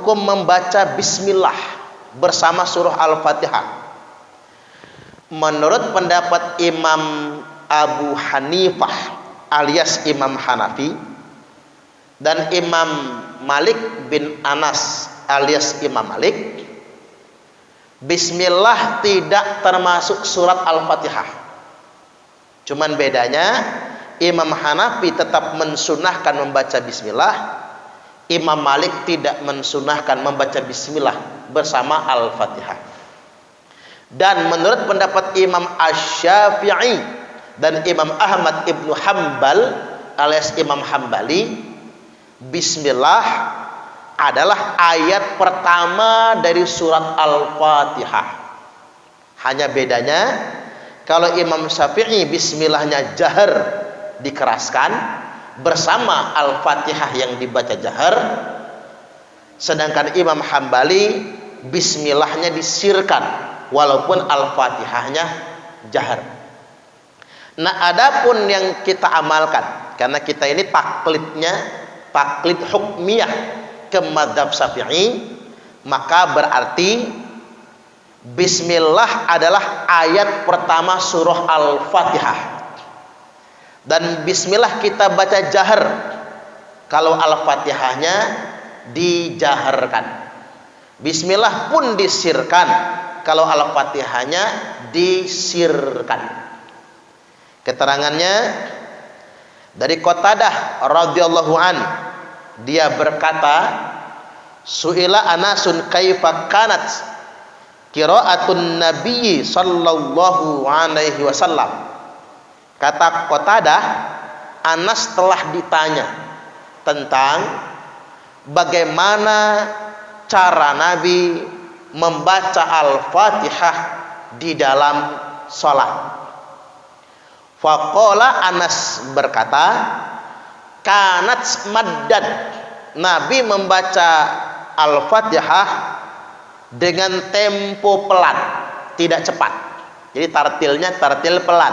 hukum membaca bismillah bersama surah Al-Fatihah. Menurut pendapat Imam Abu Hanifah alias Imam Hanafi dan Imam Malik bin Anas alias Imam Malik, bismillah tidak termasuk surat Al-Fatihah. Cuman bedanya Imam Hanafi tetap mensunahkan membaca bismillah, Imam Malik tidak mensunahkan membaca bismillah bersama Al-Fatihah. Dan menurut pendapat Imam Asy-Syafi'i dan Imam Ahmad ibnu Hambal alias Imam Hambali, bismillah adalah ayat pertama dari surat Al-Fatihah. Hanya bedanya, kalau Imam Syafi'i bismillahnya jahar dikeraskan bersama Al-Fatihah yang dibaca jahar, sedangkan Imam Hambali bismillahnya disirkan walaupun Al-Fatihahnya jahar. Nah, adapun yang kita amalkan, karena kita ini taklid hukmiyah ke madzhab Syafi'i, maka berarti bismillah adalah ayat pertama surah Al-Fatihah. Dan bismillah kita baca jahar kalau Al-Fatihahnya dijaharkan. Bismillah pun disirkan kalau Al-Fatihahnya disirkan. Keterangannya dari Qatadah radhiyallahu an, dia berkata, su'ila Anasun kaifa kanat qiraatun Nabi sallallahu alaihi wasallam. Kata Qatadah, Anas telah ditanya tentang bagaimana cara Nabi membaca Al-Fatihah di dalam salat. Faqala, Anas berkata, kanat maddan, Nabi membaca Al-Fatihah dengan tempo pelan, tidak cepat. Jadi tartilnya tartil pelan,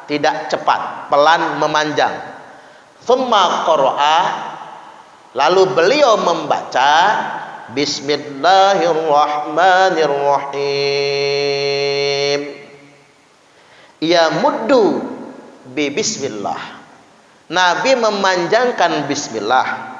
tidak cepat, pelan memanjang. Tsumma qara'a, lalu beliau membaca Bismillahirrahmanirrahim. Ya muddu bi bismillah, Nabi memanjangkan bismillah.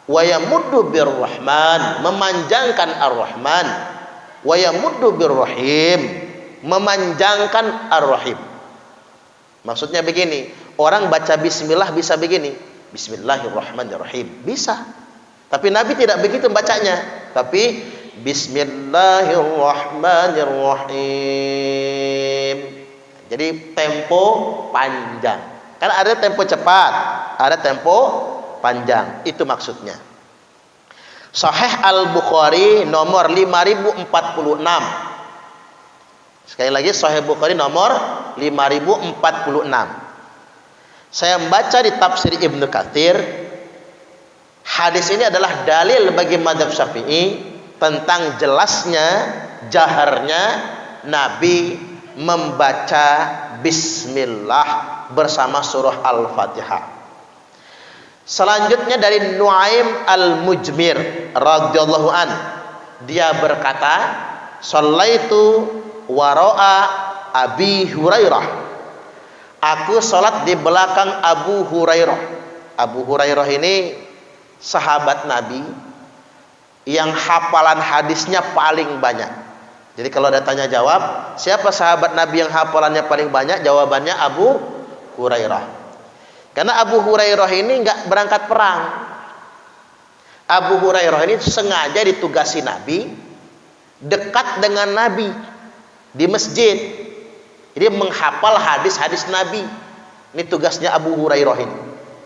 Wa yamuddu birrahman, memanjangkan ar-rahman. Wa yamuddu birrahim, memanjangkan ar-rahim. Maksudnya begini, orang baca bismillah bisa begini, Bismillahirrahmanirrahim, bisa. Tapi Nabi tidak begitu bacanya, tapi Bismillahirrahmanirrahim. Jadi tempo panjang. Kan ada tempo cepat, ada tempo panjang. Itu maksudnya. Sahih Al-Bukhari nomor 5046. Sekali lagi Sahih Bukhari nomor 5046. Saya membaca di tafsir Ibnu Katsir, hadis ini adalah dalil bagi madzhab Syafi'i tentang jelasnya, jaharnya Nabi membaca bismillah bersama surah Al-Fatihah. Selanjutnya dari Nuaim Al-Mujmir radhiyallahu an, dia berkata, shallaitu wara'a Abi Hurairah, aku salat di belakang Abu Hurairah. Abu Hurairah ini sahabat Nabi yang hafalan hadisnya paling banyak. Jadi kalau ada tanya jawab, siapa sahabat Nabi yang hafalannya paling banyak? Jawabannya Abu Hurairah. Karena Abu Hurairah ini enggak berangkat perang. Abu Hurairah ini sengaja ditugasi Nabi dekat dengan Nabi di masjid. Jadi menghafal hadis-hadis Nabi. Ini tugasnya Abu Hurairah ini.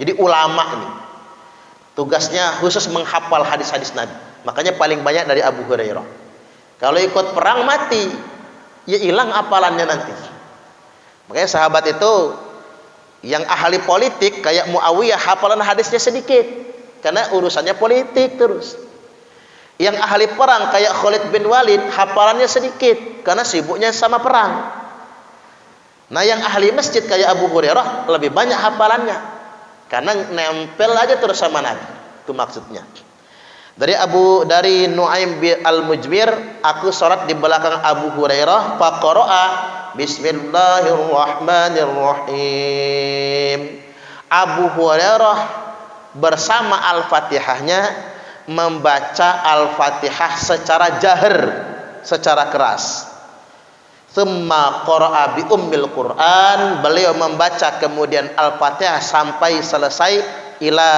Jadi ulama ini. Tugasnya khusus menghafal hadis-hadis Nabi. Makanya paling banyak dari Abu Hurairah. Kalau ikut perang mati, ya hilang hafalannya nanti. Makanya sahabat itu yang ahli politik kayak Muawiyah, hafalan hadisnya sedikit karena urusannya politik terus. Yang ahli perang kayak Khalid bin Walid, hafalannya sedikit karena sibuknya sama perang. Nah, yang ahli masjid kayak Abu Hurairah lebih banyak hafalannya karena nempel aja terus sama Nabi. Itu maksudnya. Dari Nuaim bin Al-Mujmir, aku salat di belakang Abu Hurairah, faqara'a Bismillahirrahmanirrahim. Abu Hurairah bersama Al-Fatihahnya membaca Al-Fatihah secara jahar, secara keras. Tsumma qara'a bi ummil Qur'an, beliau membaca kemudian Al-Fatihah sampai selesai ila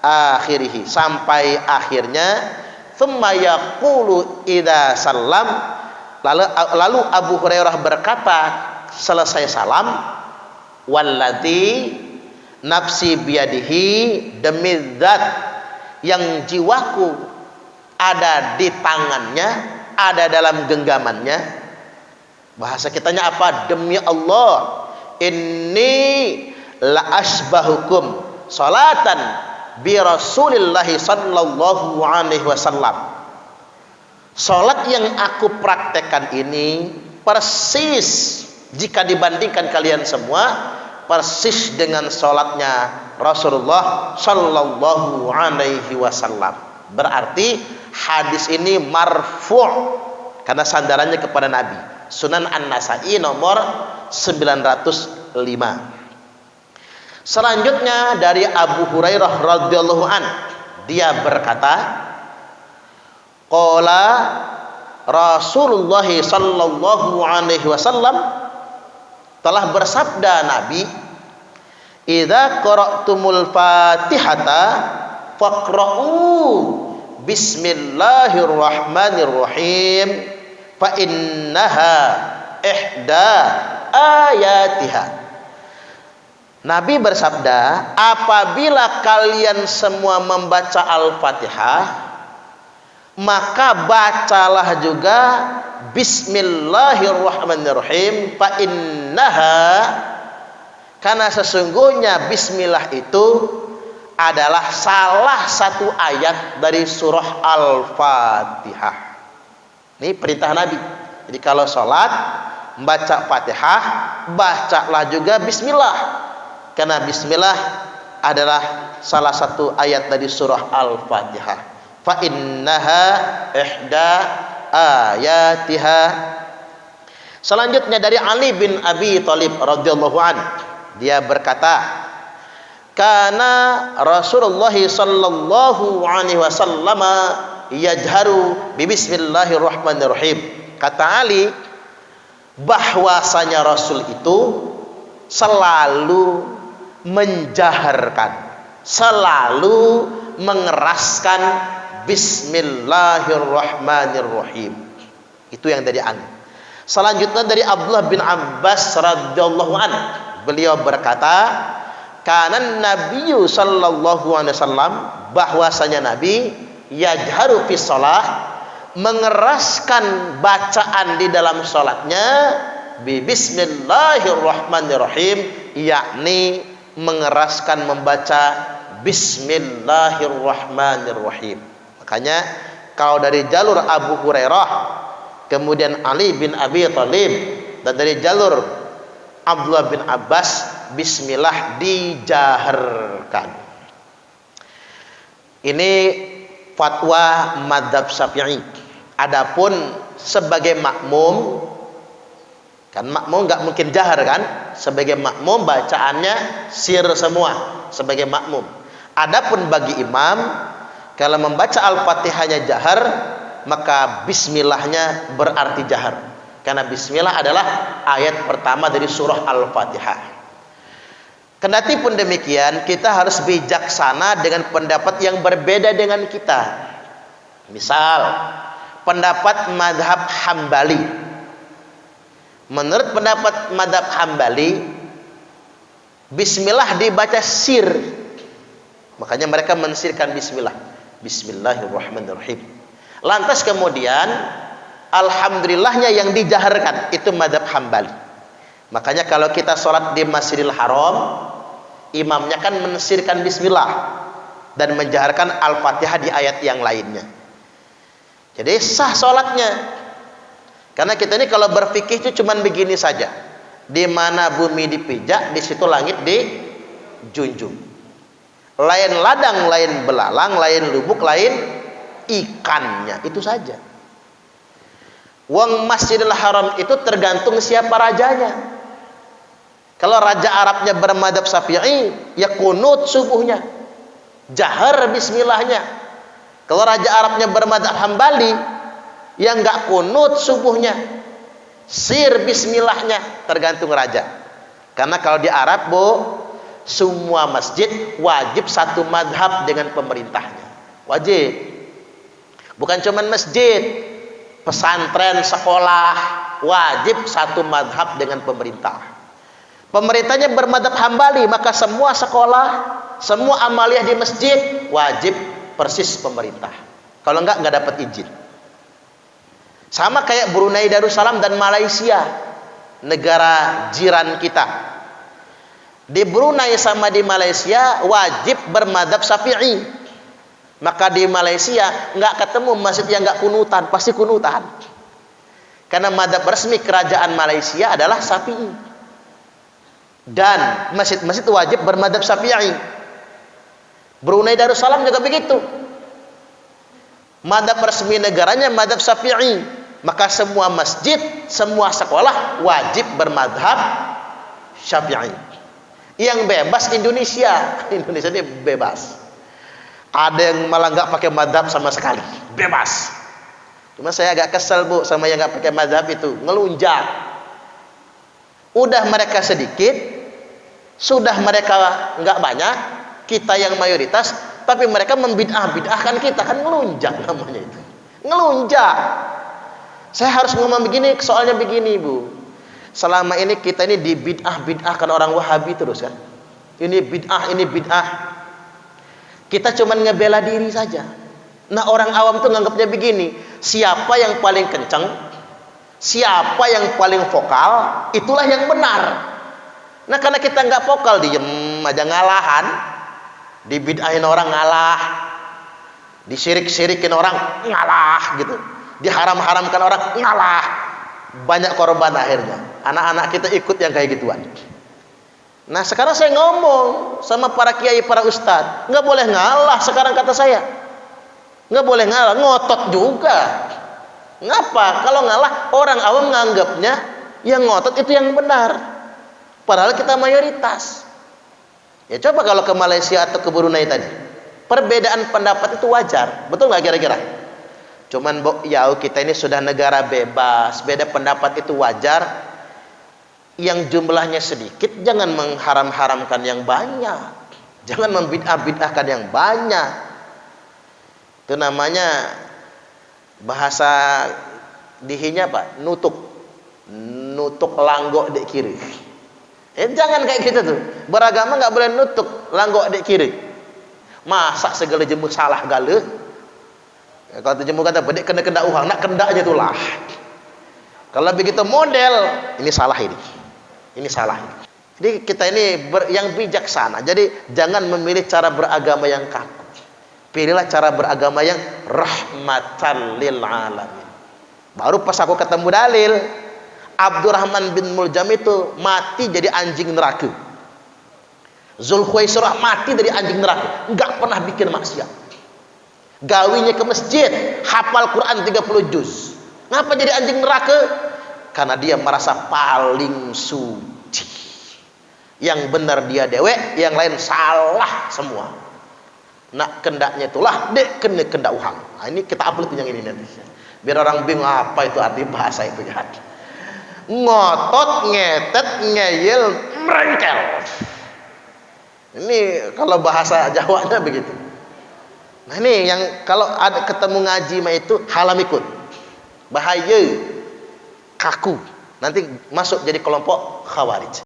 akhirih, sampai akhirnya. Tsumma yaqulu idza sallam, lalu Abu Hurairah berkata selesai salam, walladzi nafsi biyadihi, demi zat yang jiwaku ada di tangannya, ada dalam genggamannya. Bahasa kitanya apa? Demi Allah, inni la asbahukum salatan bi Rasulillah sallallahu alaihi wasallam. Salat yang aku praktekkan ini persis, jika dibandingkan kalian semua, persis dengan salatnya Rasulullah sallallahu alaihi wasallam. Berarti hadis ini marfu' karena sandarannya kepada Nabi. Sunan An-Nasa'i nomor 905. Selanjutnya dari Abu Hurairah radhiyallahu an, dia berkata, qala Rasulullah sallallahu alaihi wasallam, telah bersabda Nabi, idza qara'tumul Fatihata faqra'u bismillahirrahmanirrahim fa innaha ihda ayatiha. Nabi bersabda, apabila kalian semua membaca Al-Fatihah, maka bacalah juga Bismillahirrahmanirrahim, fa innaha, karena sesungguhnya bismillah itu adalah salah satu ayat dari surah Al-Fatihah. Ini perintah Nabi. Jadi kalau sholat membaca Fatihah, bacalah juga bismillah, karena bismillah adalah salah satu ayat dari surah Al-Fatihah. Fa innaha ihda ayatiha. Selanjutnya dari Ali bin Abi Thalib radhiyallahu an, dia berkata, kana Rasulullah sallallahu alaihi wasallam yajharu bi bismillahirrahmanirrahim. Kata Ali, bahwasanya Rasul itu selalu menjaharkan, selalu mengeraskan bismillahirrahmanirrahim. Itu yang dari Ali. Selanjutnya dari Abdullah bin Abbas radhiyallahu an, beliau berkata, kana nabiyyu sallallahu alaihi wasallam, bahwasanya Nabi yajharu fi shalah, mengeraskan bacaan di dalam salatnya bi bismillahirrahmanirrahim, yakni mengeraskan membaca bismillahirrahmanirrahim. Makanya kalau dari jalur Abu Hurairah, kemudian Ali bin Abi Thalib, dan dari jalur Abdullah bin Abbas, bismillah dijaharkan. Ini fatwa madzhab Syafi'i. Adapun sebagai makmum, kan makmum nggak mungkin jahar kan? Sebagai makmum bacaannya sir semua sebagai makmum. Adapun bagi imam, kalau membaca Al-Fatihahnya jahar, maka bismillahnya berarti jahar. Karena bismillah adalah ayat pertama dari surah Al-Fatihah. Kendati pun demikian, kita harus bijaksana dengan pendapat yang berbeda dengan kita. Misal, pendapat mazhab Hambali. Menurut pendapat mazhab Hambali, bismillah dibaca sir. Makanya mereka mensirkan bismillah. Bismillahirrahmanirrahim. Lantas kemudian alhamdulillahnya yang dijaharkan, itu mazhab Hambali. Makanya kalau kita sholat di Masjidil Haram, imamnya kan mensirkan bismillah dan menjaharkan Al-Fatihah di ayat yang lainnya. Jadi sah sholatnya. Karena kita ini kalau berfikih itu cuman begini saja. Di mana bumi dipijak, di situ langit dijunjung. Lain ladang, lain belalang, lain lubuk, lain ikannya itu saja. Wong Masjidil Haram itu tergantung siapa rajanya. Kalau raja Arabnya bermadzhab Syafi'i, ya kunut subuhnya, jahar bismillahnya. Kalau raja Arabnya bermadzhab Hambali, ya enggak kunut subuhnya, sir bismillahnya, tergantung raja. Karena kalau di Arab, Bu, semua masjid wajib satu madhab dengan pemerintahnya. Wajib. Bukan cuma masjid, pesantren, sekolah, wajib satu madhab dengan pemerintah. Pemerintahnya bermadhab Hambali, maka semua sekolah, semua amaliyah di masjid wajib persis pemerintah. Kalau enggak dapat izin. Sama kayak Brunei Darussalam dan Malaysia, negara jiran kita. Di Brunei sama di Malaysia wajib bermadhab Syafi'i. Maka di Malaysia nggak ketemu masjid yang nggak kunutan, pasti kunutan. Karena madhab resmi kerajaan Malaysia adalah Syafi'i. Dan masjid-masjid wajib bermadhab Syafi'i. Brunei Darussalam juga begitu. Madhab resmi negaranya madhab Syafi'i. Maka semua masjid, semua sekolah wajib bermadhab Syafi'i. Yang bebas Indonesia. Indonesia ini bebas. Ada yang malah nggak pakai madhab sama sekali, bebas. Cuma saya agak kesel, Bu, sama yang nggak pakai madhab itu, ngelunjak. Udah mereka sedikit, sudah mereka nggak banyak, kita yang mayoritas, tapi mereka membid'ah-bid'ahkan kita, kan ngelunjak namanya itu, ngelunjak. Saya harus ngomong begini, soalnya begini, Bu. Selama ini kita ini dibid'ah-bid'ahkan orang Wahabi terus kan. Ini bid'ah, ini bid'ah. Kita cuma ngebela diri saja. Nah, orang awam tuh nganggapnya begini, siapa yang paling kencang, siapa yang paling vokal, itulah yang benar. Nah, karena kita nggak vokal, diem aja, ngalahan, dibid'ahin orang ngalah, disirik-sirikin orang ngalah gitu, diharam-haramkan orang ngalah, banyak korban akhirnya. Anak-anak kita ikut yang kayak gituan. Nah, sekarang saya ngomong sama para kiai, para ustadz, nggak boleh ngalah sekarang, kata saya. Nggak boleh ngalah, ngotot juga. Ngapa? Kalau ngalah, orang awam nganggapnya yang ngotot itu yang benar. Padahal kita mayoritas. Ya coba kalau ke Malaysia atau ke Brunei tadi, perbedaan pendapat itu wajar. Betul nggak kira-kira? Cuman ya kita ini sudah negara bebas, beda pendapat itu wajar. Yang jumlahnya sedikit, jangan mengharam-haramkan yang banyak, jangan membid'ah-bid'ahkan yang banyak. Itu namanya bahasa dihinya Pak, nutuk langgok dek kiri. Jangan kayak gitu tuh. Beragama nggak boleh nutuk langgok dek kiri. Masa segala jemu salah gale. Kalau jemu kata bedek kena uhang, nak kendaknya itulah. Kalau begitu model, ini salah ini. Ini salah. Jadi kita ini yang bijaksana. Jadi jangan memilih cara beragama yang kaku. Pilihlah cara beragama yang rahmatan lil alamin. Baru pas aku ketemu dalil, Abdurrahman bin Muljam itu mati jadi anjing neraka. Zulkhuwaisirah mati dari anjing neraka, enggak pernah bikin maksiat. Gawinya ke masjid, hafal Quran 30 juz. Ngapa jadi anjing neraka? Karena dia merasa paling suci. Yang benar dia dewek, yang lain salah semua. Nak kendaknya itulah dek kendak uhang. Nah, ini kita upload yang ini nanti. Biar orang bingung apa itu arti bahasa itu ya. Ngotot, ngetet, ngeyel, merengkel. Ini kalau bahasa Jawanya begitu. Nah ini yang kalau ada ketemu ngaji mah itu halam ikut. Bahaya. Kaku, nanti masuk jadi kelompok khawarij.